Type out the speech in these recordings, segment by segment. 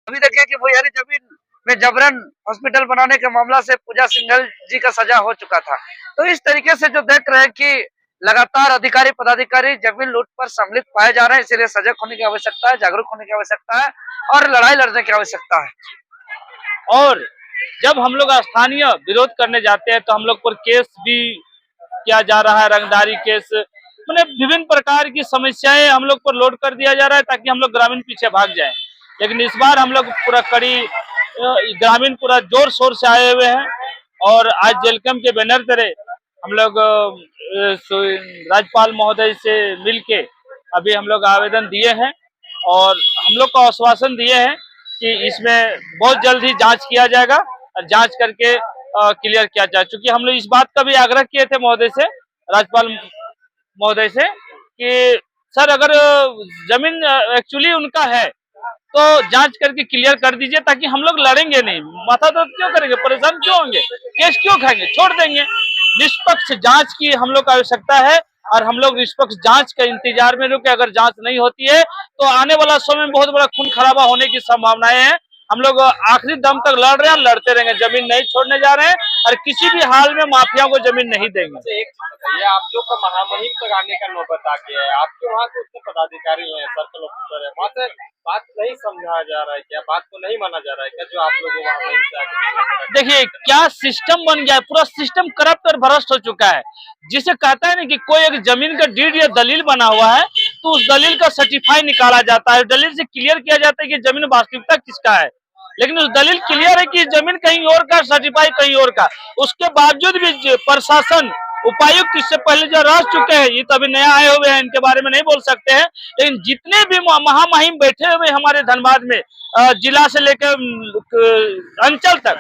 अभी देखिए कि भुइयारी जमीन में जबरन हॉस्पिटल बनाने के मामला से पूजा सिंघल जी का सजा हो चुका था। तो इस तरीके से जो देख रहे हैं कि लगातार अधिकारी पदाधिकारी जमीन लूट पर सम्मिलित पाए जा रहे हैं, इसीलिए सजग होने की आवश्यकता है, जागरूक होने की आवश्यकता है और लड़ाई लड़ने की आवश्यकता है। और जब हम लोग स्थानीय विरोध करने जाते हैं तो हम लोग पर केस भी किया जा रहा है, रंगदारी केस, मतलब विभिन्न प्रकार की समस्याएं हम लोग पर लोड कर दिया जा रहा है ताकि हम लोग ग्रामीण पीछे भाग जाएं। लेकिन इस बार हम लोग पूरा कड़ी ग्रामीण पूरा जोर शोर से आए हुए हैं और आज जेलकम के बैनर तले हम लोग राज्यपाल महोदय से मिलके अभी हम लोग आवेदन दिए हैं और हम लोग को आश्वासन दिए हैं कि इसमें बहुत जल्द ही जांच किया जाएगा और जांच करके क्लियर किया जाए। चूंकि हम लोग इस बात का भी आग्रह किए थे महोदय से, राज्यपाल महोदय से, कि सर अगर जमीन एक्चुअली उनका है तो जांच करके क्लियर कर दीजिए ताकि हम लोग लड़ेंगे नहीं, माथा दर्द क्यों करेंगे, परेशान क्यों होंगे, केस क्यों खाएंगे, छोड़ देंगे। निष्पक्ष जांच की हम लोग को आवश्यकता है और हम लोग निष्पक्ष जांच के इंतजार में रुके। अगर जांच नहीं होती है तो आने वाला समय में बहुत बड़ा खून खराबा होने की संभावनाएं हैं। हम लोग आखिरी दम तक लड़ रहे हैं, लड़ते रहेंगे, जमीन नहीं छोड़ने जा रहे हैं और किसी भी हाल में माफिया को जमीन नहीं देंगे। ये आप लोग का महामहिम तक आने का नौबत आ गया है। आपके वहाँ कुछ पदाधिकारी हैं, सर्कल ऑफिसर है, वहाँ से बात नहीं समझाया जा रहा है क्या, बात को नहीं माना जा रहा है क्या, जो आप लोग महामहिम से आके? देखिए क्या सिस्टम बन गया है, पूरा सिस्टम करप्ट और भ्रष्ट हो चुका है। जिसे कहता है ना कि कोई एक जमीन का डीड या दलील बना हुआ है तो उस दलील का सर्टिफाई निकाला जाता है, दलील से क्लियर किया जाता है कि जमीन वास्तविकता किसका है, लेकिन उस दलील क्लियर है कि जमीन कहीं और का, सर्टिफाई कहीं और का। उसके बावजूद भी प्रशासन, उपायुक्त इससे पहले जो रह चुके हैं, ये तो अभी नया आए हुए हैं, इनके बारे में नहीं बोल सकते हैं, लेकिन जितने भी महामहिम बैठे हुए हमारे धनबाद में, जिला से लेकर अंचल तक,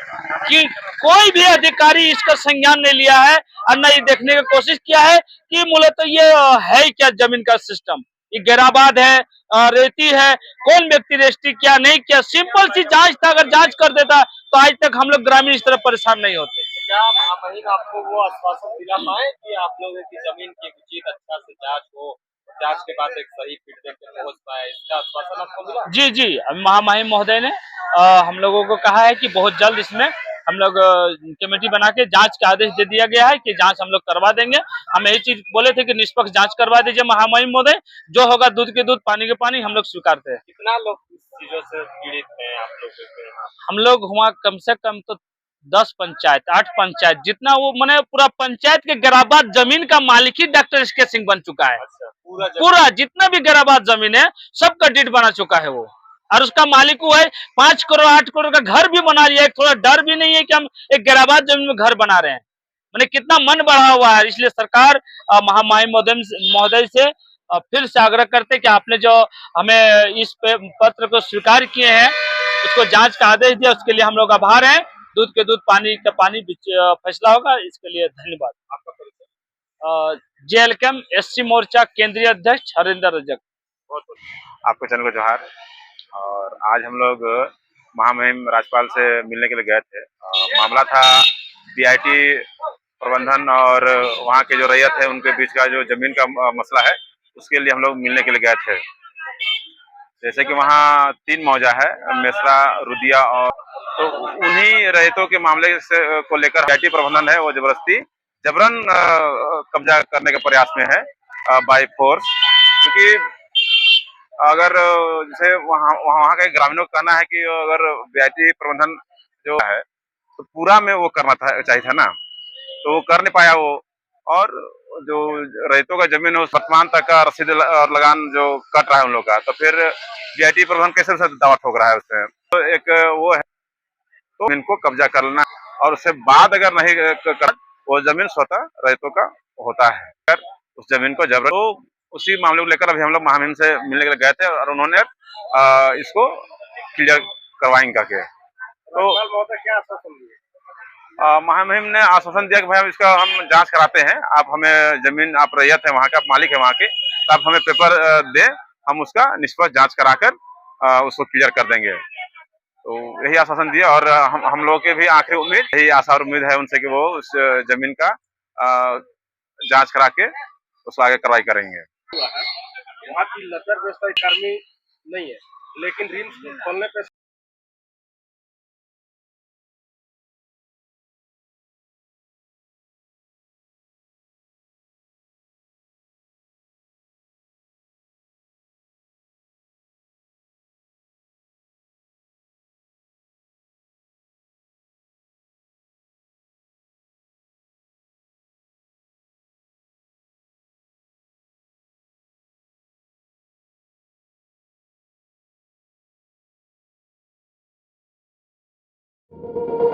कि कोई भी अधिकारी इसका संज्ञान नहीं लिया है और न ये देखने की कोशिश किया है कि मूलतः ये है क्या जमीन का सिस्टम, ये गैराबाद है, रेती है, कौन व्यक्ति रजिस्ट्री किया नहीं किया, सिंपल सी जांच था, अगर जांच कर देता तो आज तक हम लोग ग्रामीण इस तरह परेशान नहीं होते। क्या महामहिम आपको वो आश्वासन दिला पाए कि आप लोगों की जमीन की उचित अच्छा से जांच हो, जांच के बाद एक सही फीडबैक पे पहुंच पाए, इसका आश्वासन आपको मिला? जी जी, महामहिम महोदय ने हम लोगों को कहा है कि बहुत जल्द इसमें हम लोग कमेटी बना के जांच का आदेश दे दिया गया है कि जांच हम लोग करवा देंगे। हम यही चीज बोले थे कि निष्पक्ष जांच करवा दीजिए महामहिम महोदय, जो होगा दूध के दूध पानी के पानी, हम लोग स्वीकारते हैं। कितना लोग इस चीजों से पीड़ित हैं आप लोग के यहाँ? हम लोग वहाँ कम से कम तो 10 पंचायत, 8 पंचायत, जितना वो मैंने पूरा पंचायत के गैराबाद जमीन का मालिक ही डॉक्टर एसके सिंह बन चुका है। अच्छा, पूरा जितना भी गैराबाद जमीन है सबका डीड बना चुका है वो, और उसका मालिक वो है। 5 करोड़ 8 करोड़ का घर भी बना लिया है। थोड़ा डर भी नहीं है कि हम एक गैराबाद जमीन में घर बना रहे हैं, मैंने कितना मन बढ़ा हुआ है। इसलिए सरकार महामहिम महोदय से फिर से आग्रह करते कि आपने जो हमें इस पत्र को स्वीकार किए हैं, उसको जांच का आदेश दिया, उसके लिए हम लोग आभार हैं। दूध के दूध पानी का पानी फैसला होगा, इसके लिए धन्यवाद। आपका परिचय? जेएलकेम एससी मोर्चा केंद्रीय अध्यक्ष हरिंदर रजक। बहुत आपके चैनल को जोहार। और आज हम लोग महामहिम राज्यपाल से मिलने के लिए गए थे। मामला था बीआईटी प्रबंधन और वहाँ के जो रैयत है उनके बीच का जो जमीन का मसला है, उसके लिए हम लोग मिलने के लिए गए थे। जैसे कि वहाँ 3 मौजा है, मेसरा, रुदिया, और तो उन्हीं रैयतों के मामले से को लेकर बीआईटी प्रबंधन है वो जबरन कब्जा करने के प्रयास में है बाय फोर्स। क्योंकि अगर जैसे वहाँ के ग्रामीणों का कहना है कि अगर बीआईटी प्रबंधन जो है तो पूरा में वो करना चाहिए था ना, तो वो कर नहीं पाया वो। और जो रैयतों का जमीन है उस वर्तमान तक का रसीद और लगान जो कट रहा है उन लोग का, तो फिर बीआईटी प्रबंधन कैसे दावा ठोक रहा है उससे। तो एक वो है, तो इनको कब्जा कर लेना और उससे बाद अगर नहीं कर, वो जमीन स्वतः रैयतों का होता है। अगर उस जमीन को जबरन, तो उसी मामले को लेकर अभी हम लोग महामहिम से मिलने के लिए गए थे और उन्होंने इसको क्लियर करवाएंगे के। तो क्या आश्वासन दिए? महामहिम ने आश्वासन दिया कि भाई इसका हम जांच कराते हैं, आप हमें जमीन, आप रैयत है वहाँ के, आप मालिक है वहाँ के, तो आप हमें पेपर दें, हम उसका निष्पक्ष जांच कराकर उसको क्लियर कर देंगे। तो यही आश्वासन दिया और हम लोगों के भी आखिरी उम्मीद, यही आशा और उम्मीद है उनसे कि वो उस जमीन का जांच करा के उसको आगे कार्रवाई करेंगे। वहाँ की नजर व्यवस्था कर्मी नहीं है, लेकिन रिम्स खोलने पे है।